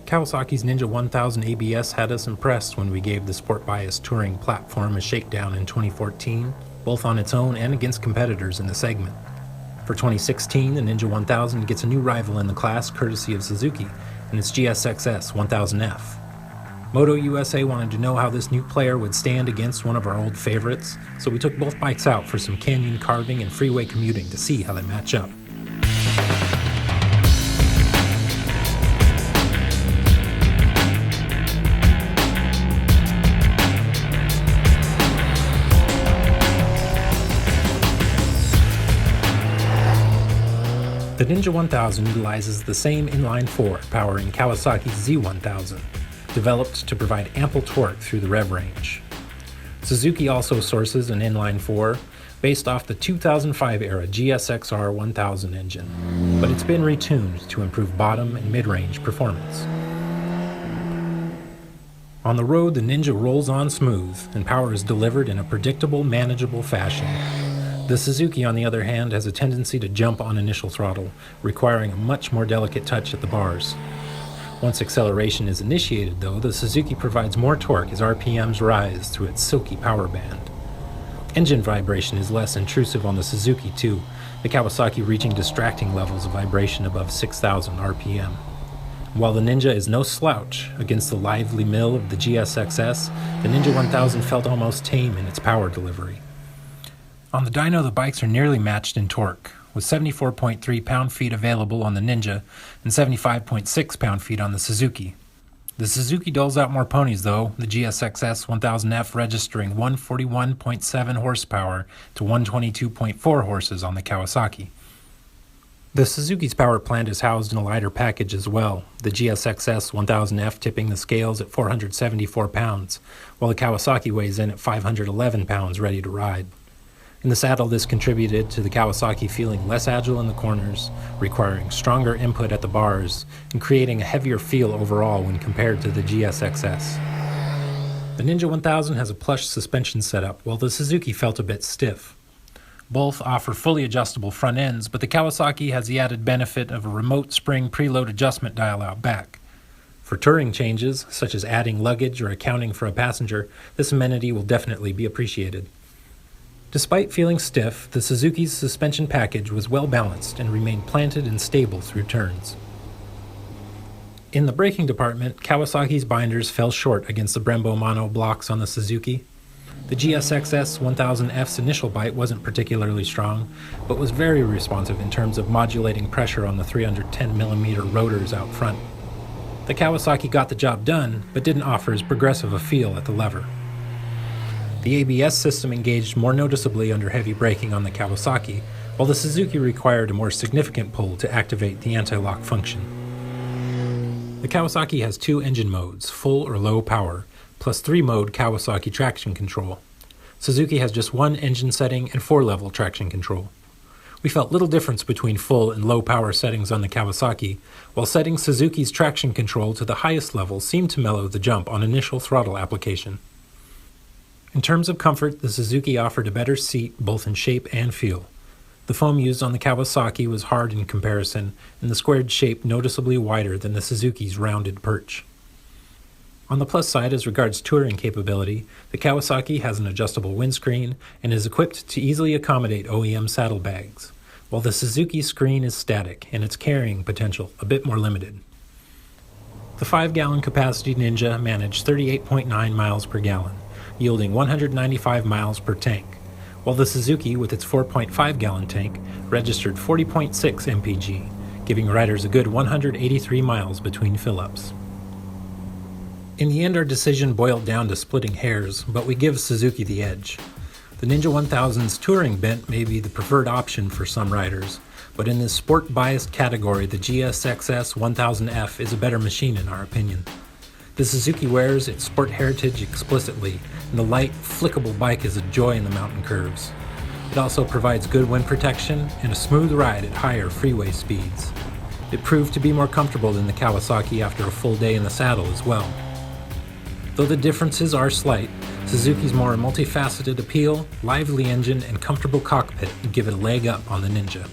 Kawasaki's Ninja 1000 ABS had us impressed when we gave the Sport Bias Touring platform a shakedown in 2014, both on its own and against competitors in the segment. For 2016, the Ninja 1000 gets a new rival in the class courtesy of Suzuki, and its GSX-S1000F. MotoUSA wanted to know how this new player would stand against one of our old favorites, so we took both bikes out for some canyon carving and freeway commuting to see how they match up. The Ninja 1000 utilizes the same inline-4 powering Kawasaki's Z1000, developed to provide ample torque through the rev range. Suzuki also sources an inline-4 based off the 2005-era GSX-R 1000 engine, but it's been retuned to improve bottom and mid-range performance. On the road, the Ninja rolls on smooth, and power is delivered in a predictable, manageable fashion. The Suzuki, on the other hand, has a tendency to jump on initial throttle, requiring a much more delicate touch at the bars. Once acceleration is initiated, though, the Suzuki provides more torque as RPMs rise through its silky power band. Engine vibration is less intrusive on the Suzuki too, the Kawasaki reaching distracting levels of vibration above 6,000 RPM. While the Ninja is no slouch against the lively mill of the GSX-S, the Ninja 1000 felt almost tame in its power delivery. On the dyno, the bikes are nearly matched in torque, with 74.3 pound-feet available on the Ninja and 75.6 pound-feet on the Suzuki. The Suzuki doles out more ponies though, the GSX-S1000F registering 141.7 horsepower to 122.4 horses on the Kawasaki. The Suzuki's power plant is housed in a lighter package as well, the GSX-S1000F tipping the scales at 474 pounds, while the Kawasaki weighs in at 511 pounds ready to ride. In the saddle, this contributed to the Kawasaki feeling less agile in the corners, requiring stronger input at the bars, and creating a heavier feel overall when compared to the GSX-S. The Ninja 1000 has a plush suspension setup, while the Suzuki felt a bit stiff. Both offer fully adjustable front ends, but the Kawasaki has the added benefit of a remote spring preload adjustment dial out back. For touring changes, such as adding luggage or accounting for a passenger, this amenity will definitely be appreciated. Despite feeling stiff, the Suzuki's suspension package was well balanced and remained planted and stable through turns. In the braking department, Kawasaki's binders fell short against the Brembo mono blocks on the Suzuki. The GSX-S1000F's initial bite wasn't particularly strong, but was very responsive in terms of modulating pressure on the 310mm rotors out front. The Kawasaki got the job done, but didn't offer as progressive a feel at the lever. The ABS system engaged more noticeably under heavy braking on the Kawasaki, while the Suzuki required a more significant pull to activate the anti-lock function. The Kawasaki has two engine modes, full or low power, plus 3-mode Kawasaki traction control. Suzuki has just one engine setting and 4-level traction control. We felt little difference between full and low power settings on the Kawasaki, while setting Suzuki's traction control to the highest level seemed to mellow the jump on initial throttle application. In terms of comfort, the Suzuki offered a better seat both in shape and feel. The foam used on the Kawasaki was hard in comparison, and the squared shape noticeably wider than the Suzuki's rounded perch. On the plus side as regards touring capability, the Kawasaki has an adjustable windscreen and is equipped to easily accommodate OEM saddlebags, while the Suzuki screen is static and its carrying potential a bit more limited. The 5-gallon capacity Ninja managed 38.9 miles per gallon, yielding 195 miles per tank, while the Suzuki with its 4.5-gallon tank registered 40.6 mpg, giving riders a good 183 miles between fill-ups. In the end, our decision boiled down to splitting hairs, but we give Suzuki the edge. The Ninja 1000's touring bent may be the preferred option for some riders, but in this sport-biased category, the GSX-S1000F is a better machine in our opinion. The Suzuki wears its sport heritage explicitly, and the light, flickable bike is a joy in the mountain curves. It also provides good wind protection and a smooth ride at higher freeway speeds. It proved to be more comfortable than the Kawasaki after a full day in the saddle as well. Though the differences are slight, Suzuki's more multifaceted appeal, lively engine, and comfortable cockpit give it a leg up on the Ninja.